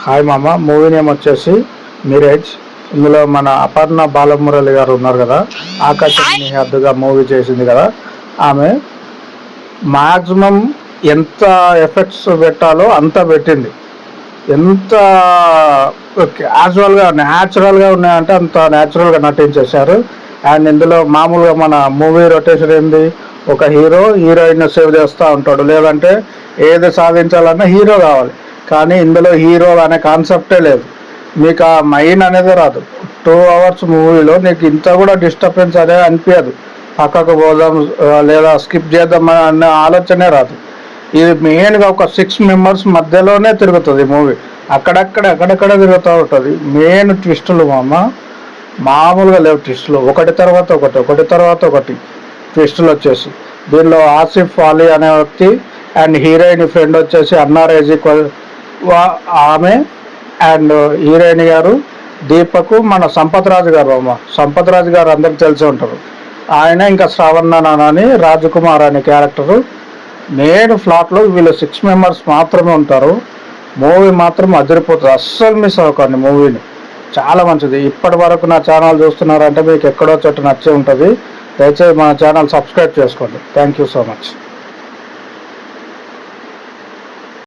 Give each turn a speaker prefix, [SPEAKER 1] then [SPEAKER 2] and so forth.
[SPEAKER 1] Hi మామ. Movie name వచ్చేసి Mirage. ఇందులో మన అపర్ణ బాలమురళి గారు ఉన్నారు కదా, ఆకాశాన్ని హద్దుగా మూవీ చేసింది కదా. ఆమె మ్యాక్సిమం ఎంత ఎఫెక్ట్స్ పెట్టాలో అంత పెట్టింది. ఎంత క్యాజువల్గా న్యాచురల్గా ఉన్నాయంటే అంత న్యాచురల్గా నటించేశారు. అండ్ ఇందులో మామూలుగా మన మూవీ రొటేషన్ ఏంది, ఒక హీరో హీరోయిన్ సేవ్ చేస్తూ ఉంటాడు, లేదంటే ఏది సాధించాలన్నా హీరో కావాలి. కానీ ఇందులో హీరో అనే కాన్సెప్టే లేదు. మీకు ఆ మైండ్ అనేది రాదు. 2 hours మూవీలో నీకు ఇంత కూడా డిస్టర్బెన్స్ అనేది అనిపించదు. పక్కకు పోదాం లేదా స్కిప్ చేద్దాం అనే ఆలోచనే రాదు. ఇది మెయిన్గా ఒక 6 members మధ్యలోనే తిరుగుతుంది మూవీ. అక్కడక్కడ తిరుగుతూ ఉంటుంది. మెయిన్ ట్విస్టులు మామూలుగా లేవు. ట్విస్టులు ఒకటి తర్వాత ఒకటి ట్విస్టులు వచ్చేసి దీనిలో ఆసిఫ్ అలీ అనే వ్యక్తి అండ్ హీరోయిన్ ఫ్రెండ్ వచ్చేసి అన్నారేజీ ఆమె అండ్ హీరోయిన్ గారు దీపకు మన సంపత్ రాజు గారు అందరికి తెలిసి ఉంటారు. ఆయన ఇంకా శ్రావణ్ అని రాజకుమార్ అనే క్యారెక్టరు. మెయిన్ ఫ్లాట్లో వీళ్ళు 6 members మాత్రమే ఉంటారు. మూవీ మాత్రం అదిరిపోతుంది. అస్సలు మిస్ అవ్వకండి మూవీని. చాలా మంచిది. ఇప్పటి వరకు నా ఛానల్ చూస్తున్నారంటే మీకు ఎక్కడో చోట నచ్చే ఉంటుంది. దయచేసి మన ఛానల్ సబ్స్క్రైబ్ చేసుకోండి. Thank you so much.